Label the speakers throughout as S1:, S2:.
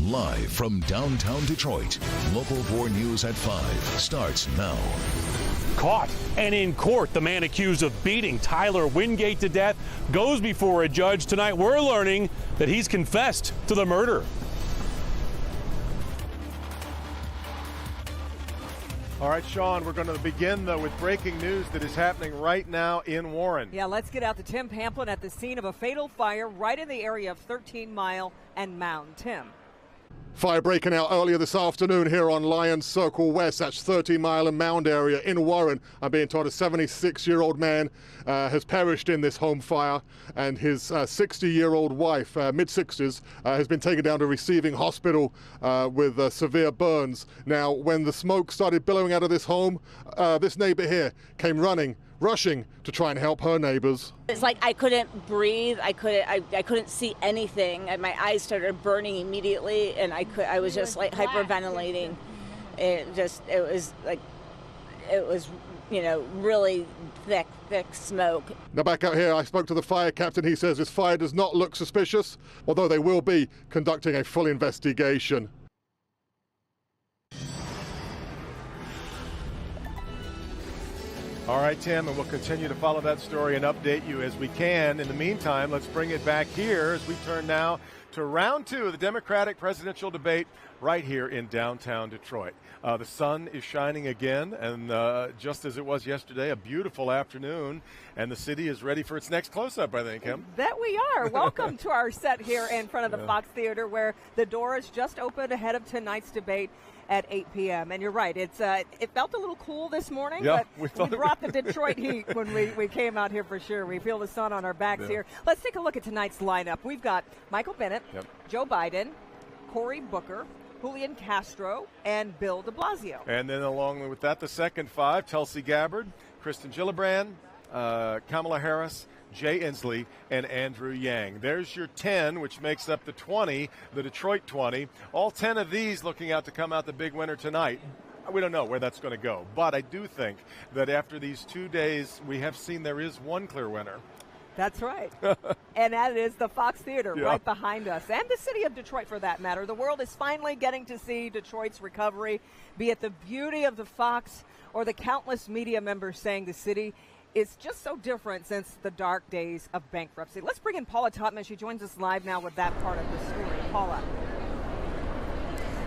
S1: Live from downtown Detroit, Local 4 News at 5 starts now.
S2: Caught and in court, the man accused of beating Tyler Wingate to death goes before a judge tonight. We're learning that he's confessed to the murder.
S3: All right, Sean, we're going to begin, though, with breaking news that is happening right now in Warren.
S4: Yeah, let's get out to Tim Pamplin at the scene of a fatal fire right in the area of 13 Mile and Mound. Tim.
S5: Fire breaking out earlier this afternoon here on Lions Circle West. That's 13 Mile and Mound area in Warren. I'm being told a 76-year-old man has perished in this home fire, and his 60-year-old wife, mid-60s, has been taken down to receiving hospital with severe burns. Now, when the smoke started billowing out of this home, this neighbor here came rushing to try and help her neighbors.
S6: It's like I couldn't breathe. I couldn't see anything. And my eyes started burning immediately, and I was just like hyperventilating. It was really thick smoke.
S5: Now back out here, I spoke to the fire captain. He says this fire does not look suspicious, although they will be conducting a full investigation.
S3: All right, Tim, and we'll continue to follow that story and update you as we can. In the meantime, let's bring it back here as we turn now to round two of the Democratic presidential debate right here in downtown Detroit. The sun is shining again, and just as it was yesterday, a beautiful afternoon, and the city is ready for its next close-up, I think, Kim.
S4: That we are. Welcome to our set here in front of the Fox Theater, where the doors just opened ahead of tonight's debate at 8 p.m. And you're right, it felt a little cool this morning, but we brought the Detroit heat when we came out here for sure. We feel the sun on our backs here. Let's take a look at tonight's lineup. We've got Michael Bennet, Joe Biden, Cory Booker, Julian Castro, and Bill de Blasio.
S3: And then along with that, the second five, Tulsi Gabbard, Kristen Gillibrand, Kamala Harris, Jay Inslee, and Andrew Yang. There's your 10, which makes up the 20, the Detroit 20. All 10 of these looking out to come out the big winner tonight. We don't know where that's going to go, but I do think that after these 2 days, we have seen there is one clear winner.
S4: That's right. And that is the Fox Theater right behind us, and the city of Detroit for that matter. The world is finally getting to see Detroit's recovery, be it the beauty of the Fox or the countless media members saying the city is just so different since the dark days of bankruptcy. Let's bring in Paula Tutman. She joins us live now with that part of the story. Paula.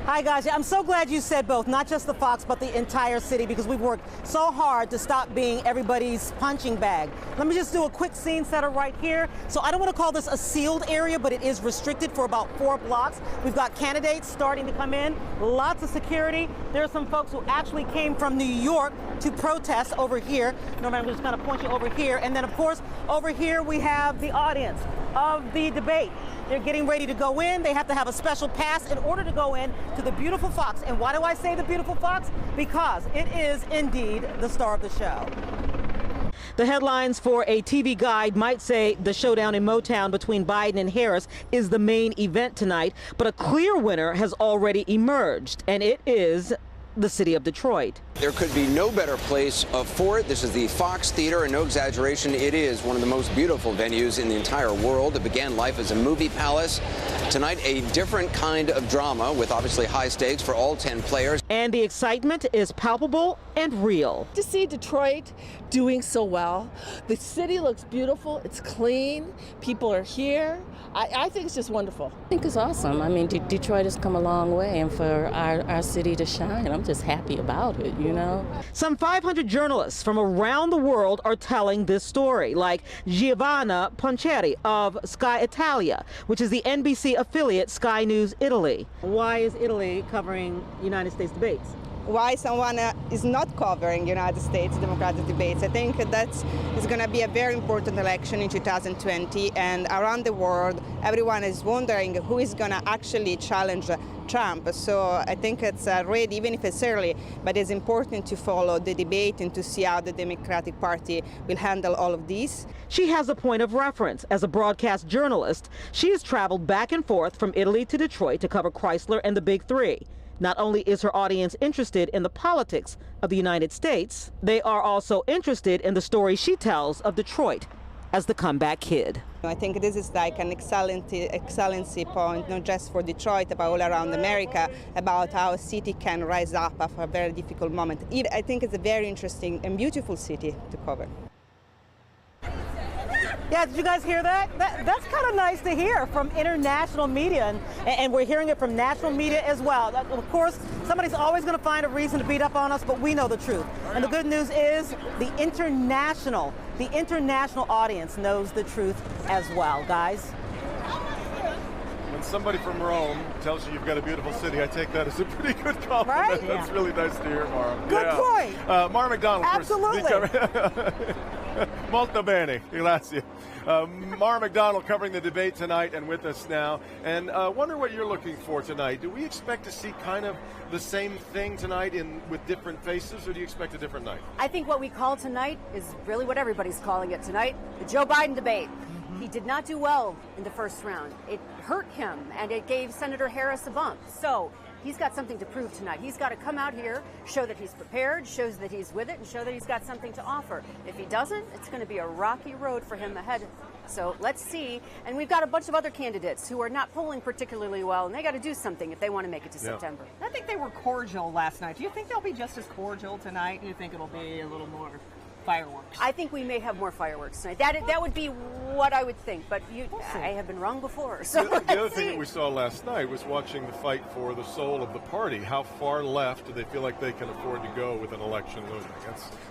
S7: Hi, guys. I'm so glad you said both, not just the Fox, but the entire city, because we've worked so hard to stop being everybody's punching bag. Let me just do a quick scene setter right here. So I don't want to call this a sealed area, but it is restricted for about 4 blocks. We've got candidates starting to come in, lots of security. There are some folks who actually came from New York to protest over here. Norman, I'm just going to point you over here. And then, of course, over here we have the audience of the debate. They're getting ready to go in. They have to have a special pass in order to go in to the beautiful Fox. And why do I say the beautiful Fox? Because it is indeed the star of the show. The headlines for a TV guide might say the showdown in Motown between Biden and Harris is the main event tonight, but a clear winner has already emerged, and it is the city of Detroit.
S8: There could be no better place for it. This is the Fox Theater, and no exaggeration, it is one of the most beautiful venues in the entire world. It began life as a movie palace. Tonight, a different kind of drama with obviously high stakes for all 10 players.
S7: And the excitement is palpable and real.
S9: To see Detroit doing so well, the city looks beautiful, it's clean, people are here. I think it's just wonderful.
S10: I think it's awesome. I mean, Detroit has come a long way, and for our city to shine, I'm just happy about it, you know.
S7: Some 500 journalists from around the world are telling this story, like Giovanna Poncheri of Sky Italia, which is the NBC affiliate Sky News Italy. Why is Italy covering United States debates?
S11: Why someone is not covering United States Democratic debates. I think that is going to be a very important election in 2020, and around the world, everyone is wondering who is going to actually challenge Trump. So I think it's ready, even if it's early, but it's important to follow the debate and to see how the Democratic Party will handle all of these.
S7: She has a point of reference. As a broadcast journalist, she has traveled back and forth from Italy to Detroit to cover Chrysler and the Big Three. Not only is her audience interested in the politics of the United States, they are also interested in the story she tells of Detroit as the comeback kid.
S11: I think this is like an excellency point, not just for Detroit, but all around America, about how a city can rise up after a very difficult moment. I think it's a very interesting and beautiful city to cover.
S7: Yeah, did you guys hear that? That's kind of nice to hear from international media, and we're hearing it from national media as well. Of course, somebody's always going to find a reason to beat up on us, but we know the truth. And the good news is the international audience knows the truth as well, guys.
S3: When somebody from Rome tells you you've got a beautiful city, I take that as a pretty good compliment.
S7: Right?
S3: That's really nice to hear, Mara.
S7: Good point.
S3: Mara McDonald.
S7: Absolutely.
S3: Molto bene, grazie. Mara McDonald covering the debate tonight and with us now. And wonder what you're looking for tonight. Do we expect to see kind of the same thing tonight with different faces, or do you expect a different night?
S12: I think what we call tonight is really what everybody's calling it tonight, the Joe Biden debate. He did not do well in the first round. It hurt him, and it gave Senator Harris a bump. So he's got something to prove tonight. He's got to come out here, show that he's prepared, shows that he's with it, and show that he's got something to offer. If he doesn't, it's going to be a rocky road for him ahead. So let's see. And we've got a bunch of other candidates who are not polling particularly well, and they got to do something if they want to make it to September.
S4: I think they were cordial last night. Do you think they'll be just as cordial tonight? Do you think it'll be a little more fireworks?
S12: I think we may have more fireworks tonight. That would be what I would think, but I have been wrong before. So
S3: the other thing that we saw last night was watching the fight for the soul of the party. How far left do they feel like they can afford to go with an election looming?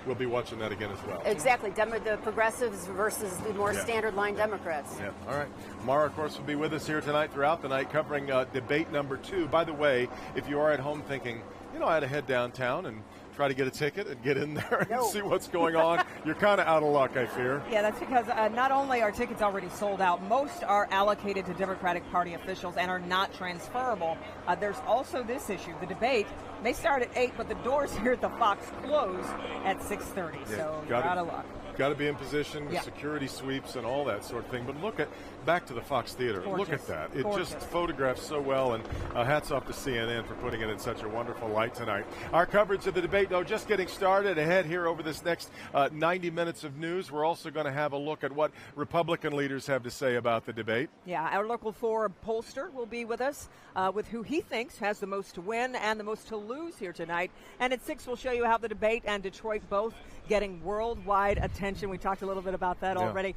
S3: We'll be watching that again as well.
S12: Exactly. The progressives versus the more standard line Democrats.
S3: Yeah. All right. Mara, of course, will be with us here tonight throughout the night covering debate number 2. By the way, if you are at home thinking, I had to head downtown and try to get a ticket and get in there and see what's going on, you're kind of out of luck, I fear.
S4: Yeah, that's because not only are tickets already sold out, most are allocated to Democratic Party officials and are not transferable. There's also this issue. The debate may start at 8, but the doors here at the Fox close at 6:30, so you're out of luck.
S3: Got to be in position, security sweeps and all that sort of thing. But back to the Fox Theater.
S4: Gorgeous.
S3: Look at that. It
S4: Gorgeous.
S3: just photographs so well, and hats off to CNN for putting it in such a wonderful light tonight. Our coverage of the debate, though, just getting started. Ahead here over this next 90 minutes of news, we're also going to have a look at what Republican leaders have to say about the debate.
S4: Yeah, our Local 4 pollster will be with us with who he thinks has the most to win and the most to lose here tonight. And at 6, we'll show you how the debate and Detroit both getting worldwide attention. We talked a little bit about that already,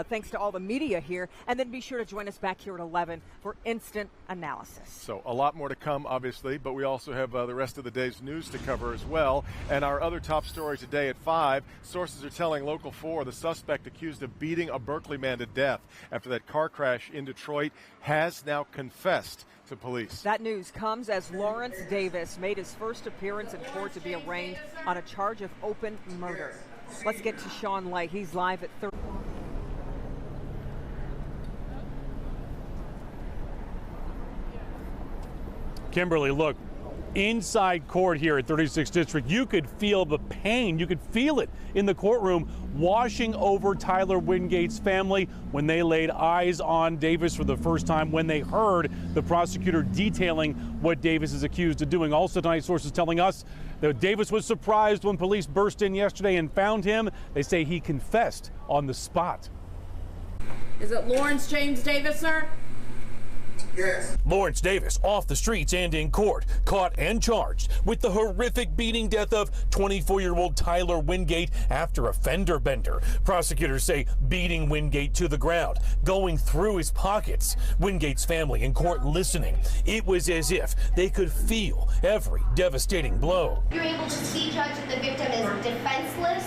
S4: thanks to all the media here. And then be sure to join us back here at 11 for instant analysis.
S3: So a lot more to come, obviously, but we also have the rest of the day's news to cover as well. And our other top story today at 5, sources are telling Local 4 the suspect accused of beating a Berkeley man to death after that car crash in Detroit has now confessed to police.
S4: That news comes as Lawrence Davis made his first appearance in court to be arraigned on a charge of open murder. Let's get to Sean Light. He's live at 30.
S2: Kimberly, look, inside court here at 36th District, you could feel the pain. You could feel it in the courtroom washing over Tyler Wingate's family when they laid eyes on Davis for the first time, when they heard the prosecutor detailing what Davis is accused of doing. Also tonight, sources telling us that Davis was surprised when police burst in yesterday and found him. They say he confessed on the spot.
S13: Is it Lawrence James Davis, sir?
S14: Yes.
S2: Lawrence Davis off the streets and in court, caught and charged with the horrific beating death of 24-year-old Tyler Wingate after a fender bender. Prosecutors say beating Wingate to the ground, going through his pockets. Wingate's family in court listening. It was as if they could feel every devastating blow.
S15: You're able to see, Judge, that the victim is defenseless,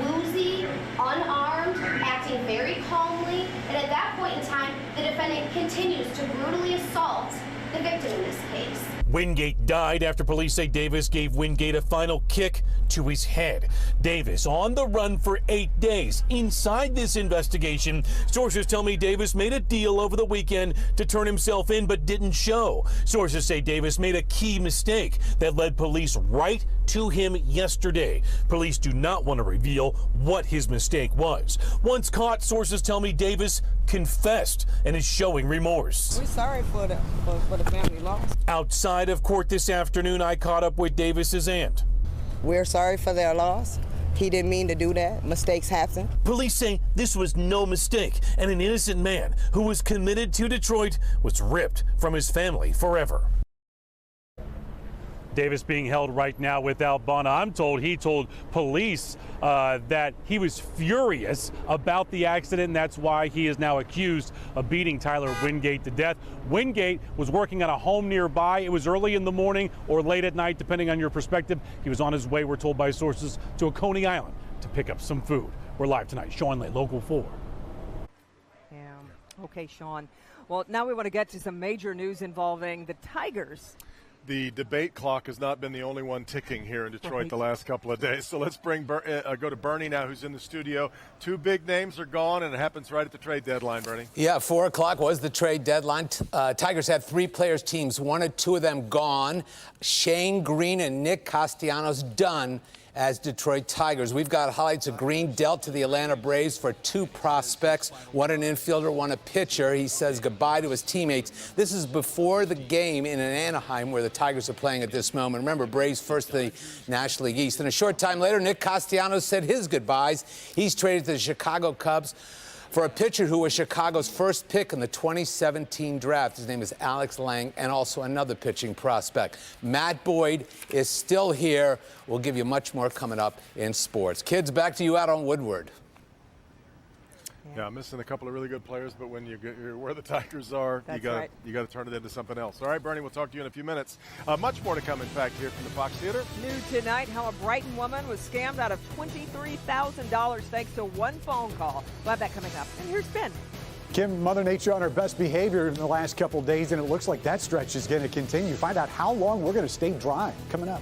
S15: woozy, unarmed, acting very calmly, and at that point in time, the defendant continues to brutally assault the victim in this case.
S2: Wingate died after police say Davis gave Wingate a final kick to his head. Davis on the run for 8 days. Inside this investigation, sources tell me Davis made a deal over the weekend to turn himself in but didn't show. Sources say Davis made a key mistake that led police right to him yesterday. Police do not want to reveal what his mistake was. Once caught, sources tell me Davis confessed and is showing remorse.
S16: We're sorry for the family loss.
S2: Outside of court this afternoon, I caught up with Davis's aunt.
S16: We're sorry for their loss. He didn't mean to do that. Mistakes happen.
S2: Police say this was no mistake, and an innocent man who was committed to Detroit was ripped from his family forever.
S17: Davis being held right now without bond. I'm told he told police that he was furious about the accident, and that's why he is now accused of beating Tyler Wingate to death. Wingate was working at a home nearby. It was early in the morning or late at night, depending on your perspective. He was on his way, we're told by sources, to a Coney Island to pick up some food. We're live tonight. Sean Lay, Local 4.
S4: Yeah. Okay, Sean. Well, now we want to get to some major news involving the Tigers.
S3: The debate clock has not been the only one ticking here in Detroit the last couple of days. So let's go to Bernie now, who's in the studio. Two big names are gone, and it happens right at the trade deadline, Bernie.
S18: Yeah, 4 o'clock was the trade deadline. Tigers had 3 players teams, wanted 2 of them gone. Shane Green and Nick Castellanos done as Detroit Tigers. We've got highlights of Green dealt to the Atlanta Braves for 2 prospects, one an infielder, one a pitcher. He says goodbye to his teammates. This is before the game in Anaheim where the Tigers are playing at this moment. Remember, Braves first in the National League East. And a short time later, Nick Castellanos said his goodbyes. He's traded to the Chicago Cubs for a pitcher who was Chicago's first pick in the 2017 draft. His name is Alex Lang, and also another pitching prospect. Matt Boyd is still here. We'll give you much more coming up in sports. Kids, back to you out on Woodward.
S3: Yeah, I'm missing a couple of really good players, but when you're where the Tigers are, you got to turn it into something else. All right, Bernie, we'll talk to you in a few minutes. Much more to come, in fact, here from the Fox Theater.
S4: New tonight, how a Brighton woman was scammed out of $23,000 thanks to one phone call. We'll have that coming up. And here's Ben.
S19: Kim, Mother Nature on her best behavior in the last couple of days, and it looks like that stretch is going to continue. Find out how long we're going to stay dry. Coming up.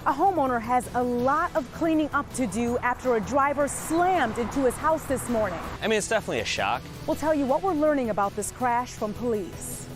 S20: A homeowner has a lot of cleaning up to do after a driver slammed into his house this morning.
S21: I mean, it's definitely a shock.
S20: We'll tell you what we're learning about this crash from police.